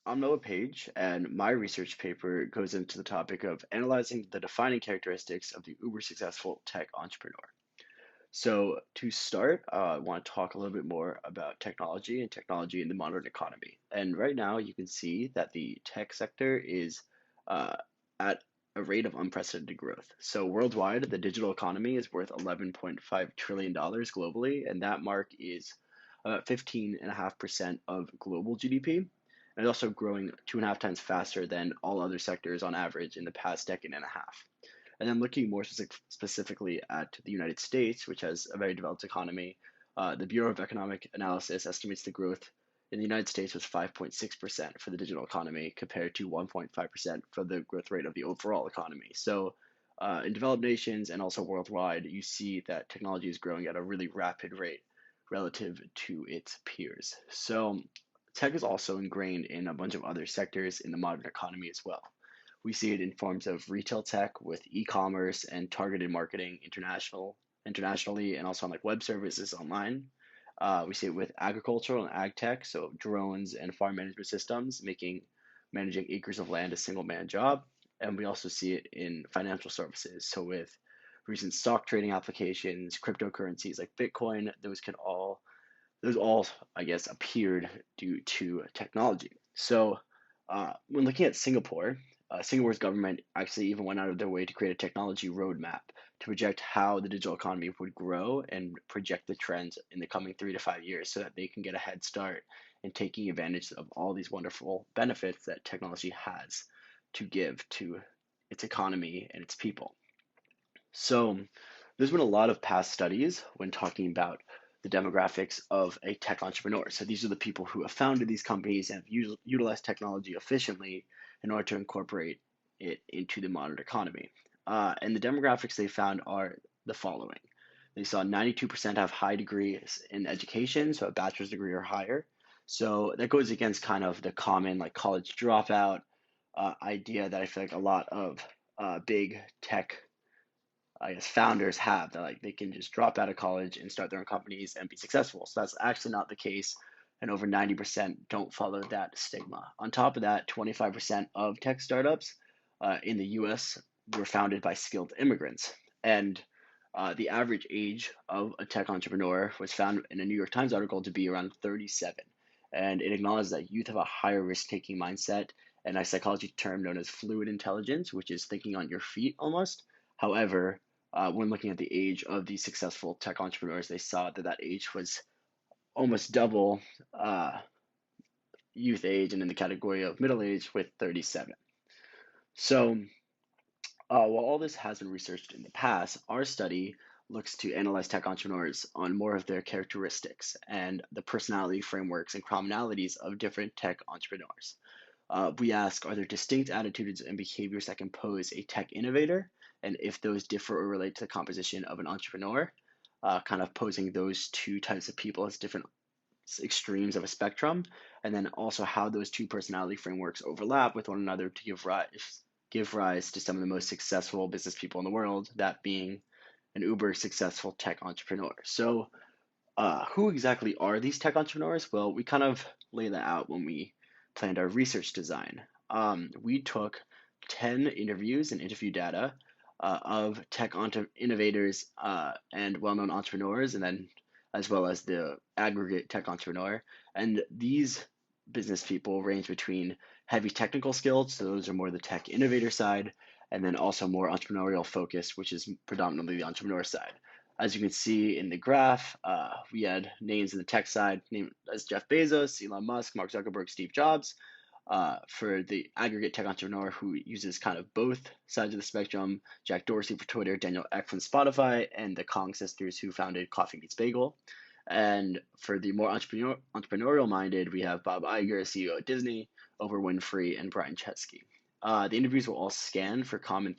I'm Noah Page, and my research paper goes into the topic of analyzing the defining characteristics of the uber successful tech entrepreneur. So, to start, I want to talk a little bit more about technology and technology in the modern economy. And right now, you can see that the tech sector is uh, at a rate of unprecedented growth. So, worldwide, the digital economy is worth $11.5 trillion globally, and that mark is 15.5% of global GDP. And it's also growing 2.5 times faster than all other sectors on average in the past decade and a half. And then looking more specifically at the United States, which has a very developed economy, the Bureau of Economic Analysis estimates the growth in the United States was 5.6% for the digital economy compared to 1.5% for the growth rate of the overall economy. So, in developed nations and also worldwide, you see that technology is growing at a really rapid rate relative to its peers. So, tech is also ingrained in a bunch of other sectors in the modern economy as well. We see it in forms of retail tech with e-commerce and targeted marketing internationally, and also on like web services online. We see it with agricultural and ag tech, so drones and farm management systems, making managing acres of land a single man job. And we also see it in financial services, so with recent stock trading applications, cryptocurrencies like Bitcoin, those all, I guess, appeared due to technology. So, when looking at Singapore, Singapore's government actually even went out of their way to create a technology roadmap to project how the digital economy would grow and project the trends in the coming 3 to 5 years so that they can get a head start in taking advantage of all these wonderful benefits that technology has to give to its economy and its people. So, there's been a lot of past studies when talking about the demographics of a tech entrepreneur. So, these are the people who have founded these companies and have utilized technology efficiently in order to incorporate it into the modern economy. And the demographics they found are the following. They saw 92% have high degrees in education, so a bachelor's degree or higher. So that goes against kind of the common like college dropout idea that I feel like a lot of big tech, I guess, founders have, that like they can just drop out of college and start their own companies and be successful. So that's actually not the case, and over 90% don't follow that stigma. On top of that, 25% of tech startups in the U.S. were founded by skilled immigrants, and the average age of a tech entrepreneur was found in a New York Times article to be around 37, and it acknowledges that youth have a higher risk-taking mindset and a psychology term known as fluid intelligence, which is thinking on your feet almost. However, when looking at the age of these successful tech entrepreneurs, they saw that that age was almost double uh, youth age and in the category of middle age with 37. So, while all this has been researched in the past, our study looks to analyze tech entrepreneurs on more of their characteristics and the personality frameworks and commonalities of different tech entrepreneurs. We ask, are there distinct attitudes and behaviors that compose a tech innovator? And if those differ or relate to the composition of an entrepreneur, kind of posing those two types of people as different extremes of a spectrum, and then also how those two personality frameworks overlap with one another to give rise to some of the most successful business people in the world, that being an uber successful tech entrepreneur. So, who exactly are these tech entrepreneurs? Well, we kind of lay that out when we planned our research design. We took 10 interviews and interview data of innovators and well known entrepreneurs, and then as well as the aggregate tech entrepreneur. And these business people range between heavy technical skills, so those are more the tech innovator side, and then also more entrepreneurial focus, which is predominantly the entrepreneur side. As you can see in the graph, we had names in the tech side, named as Jeff Bezos, Elon Musk, Mark Zuckerberg, Steve Jobs. For the aggregate tech entrepreneur who uses kind of both sides of the spectrum, Jack Dorsey for Twitter, Daniel Ek from Spotify, and the Kong sisters who founded Coffee Meets Bagel. And for the more entrepreneurial minded, we have Bob Iger, CEO of Disney, Oprah Winfrey, and Brian Chesky. The interviews were all scanned for common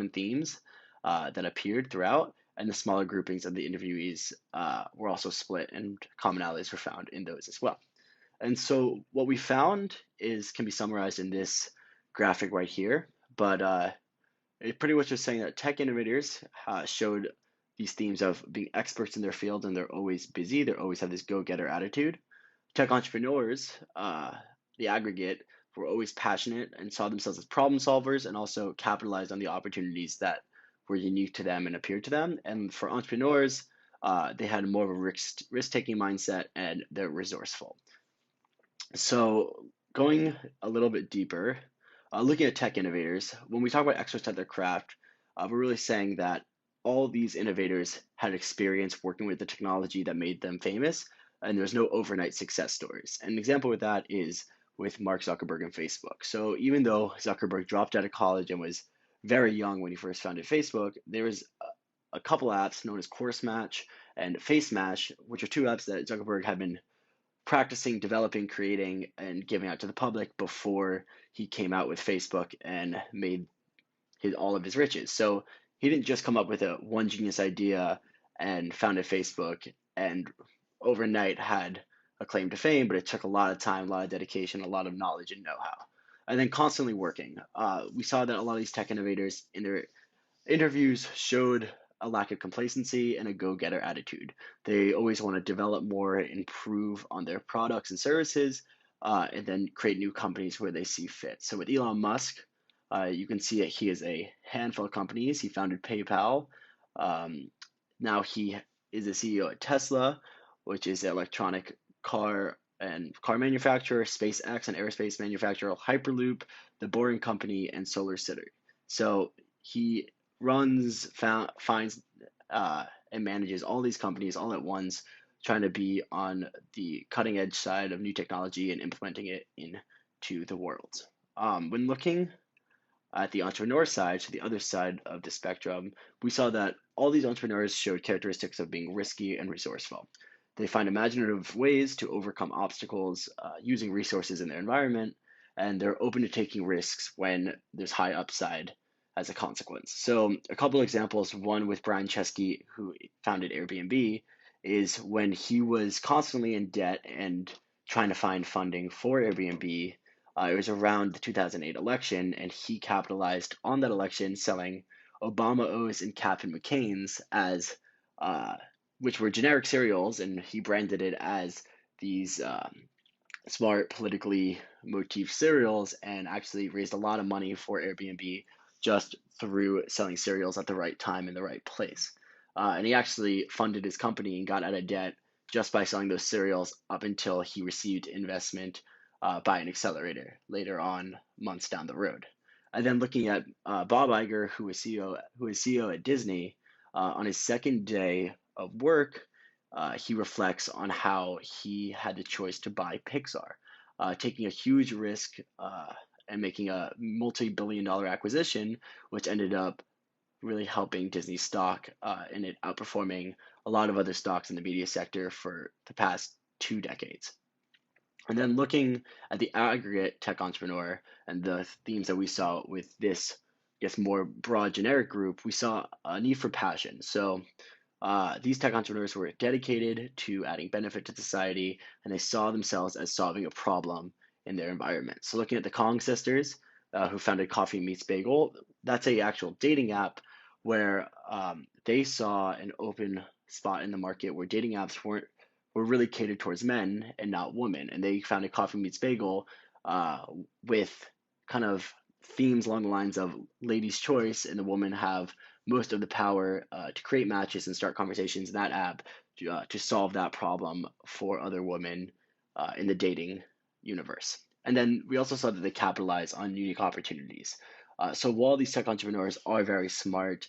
themes that appeared throughout, and the smaller groupings of the interviewees were also split, and commonalities were found in those as well. And so what we found is can be summarized in this graphic right here, but it pretty much was saying that tech innovators showed these themes of being experts in their field and they're always busy. They always have this go-getter attitude. Tech entrepreneurs, the aggregate were always passionate and saw themselves as problem solvers and also capitalized on the opportunities that were unique to them and appeared to them. And for entrepreneurs, they had more of a risk taking mindset and they're resourceful. So, going a little bit deeper, looking at tech innovators, when we talk about experts at their craft, we're really saying that all these innovators had experience working with the technology that made them famous, and there's no overnight success stories. An example with that is with Mark Zuckerberg and Facebook. So, even though Zuckerberg dropped out of college and was very young when he first founded Facebook, there was a couple apps known as Course Match and Face Match, which are two apps that Zuckerberg had been practicing, developing, creating, and giving out to the public before he came out with Facebook and made all of his riches. So he didn't just come up with a one genius idea and founded Facebook and overnight had a claim to fame, but it took a lot of time, a lot of dedication, a lot of knowledge and know-how. And then constantly working. We saw that a lot of these tech innovators in their interviews showed a lack of complacency and a go-getter attitude. They always want to develop more, improve on their products and services, and then create new companies where they see fit. So with Elon Musk, you can see that he has a handful of companies. He founded PayPal. Um, Now he is a CEO at Tesla, which is an electronic car manufacturer, SpaceX, an aerospace manufacturer, Hyperloop, the Boring Company, and Solar City. So he runs, finds, and manages all these companies all at once, trying to be on the cutting edge side of new technology and implementing it into the world. When looking at the entrepreneur side, so the other side of the spectrum, we saw that all these entrepreneurs showed characteristics of being risky and resourceful. They find imaginative ways to overcome obstacles using resources in their environment, and they're open to taking risks when there's high upside as a consequence. So, a couple of examples, one with Brian Chesky, who founded Airbnb, is when he was constantly in debt and trying to find funding for Airbnb. It was around the 2008 election, and he capitalized on that election selling Obama O's and Captain McCain's as uh, which were generic cereals, and he branded it as these smart, politically motif cereals, and actually raised a lot of money for Airbnb just through selling cereals at the right time in the right place. And he actually funded his company and got out of debt just by selling those cereals up until he received investment by an accelerator later on, months down the road. And then looking at Bob Iger, who is CEO at Disney, on his second day of work, he reflects on how he had the choice to buy Pixar, taking a huge risk and making a multi-billion-dollar acquisition, which ended up really helping Disney stock and it outperforming a lot of other stocks in the media sector for the past 2 decades. And then looking at the aggregate tech entrepreneur and the themes that we saw with this, I guess, more broad generic group, we saw a need for passion. So these tech entrepreneurs were dedicated to adding benefit to society, and they saw themselves as solving a problem in their environment. So looking at the Kong sisters, who founded Coffee Meets Bagel, that's a actual dating app where they saw an open spot in the market where dating apps were really catered towards men and not women, and they founded Coffee Meets Bagel with kind of themes along the lines of ladies' choice, and the women have most of the power to create matches and start conversations in that app to solve that problem for other women in the dating universe. And then we also saw that they capitalize on unique opportunities. So while these tech entrepreneurs are very smart,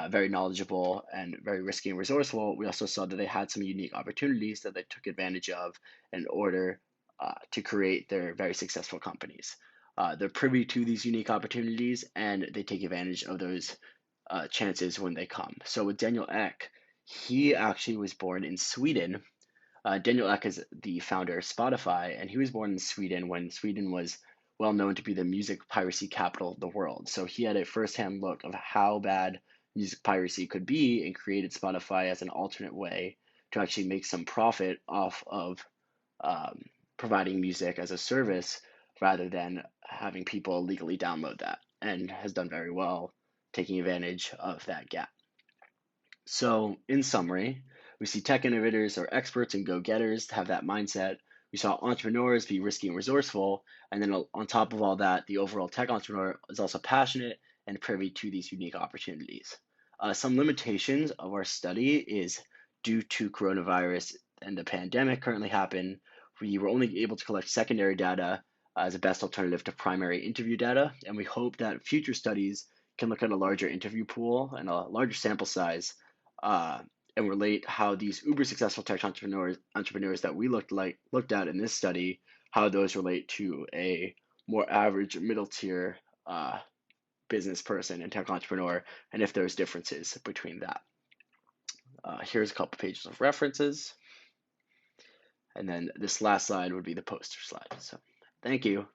very knowledgeable, and very risky and resourceful, we also saw that they had some unique opportunities that they took advantage of in order to create their very successful companies. They're privy to these unique opportunities and they take advantage of those chances when they come. So with Daniel Ek, he actually was born in Sweden. Daniel Ek is the founder of Spotify, and he was born in Sweden when Sweden was well known to be the music piracy capital of the world. So he had a firsthand look of how bad music piracy could be and created Spotify as an alternate way to actually make some profit off of um, providing music as a service rather than having people legally download that, and has done very well taking advantage of that gap. So, in summary, we see tech innovators are experts and go getters, have that mindset. We saw entrepreneurs be risky and resourceful, and then on top of all that, the overall tech entrepreneur is also passionate and privy to these unique opportunities. Some limitations of our study is due to coronavirus and the pandemic currently happen. We were only able to collect secondary data as a best alternative to primary interview data, and we hope that future studies can look at a larger interview pool and a larger sample size uh, and relate how these uber successful tech entrepreneurs that we looked at in this study, how those relate to a more average middle tier business person and tech entrepreneur, and if there's differences between that. Here's a couple pages of references, and then this last slide would be the poster slide. So thank you.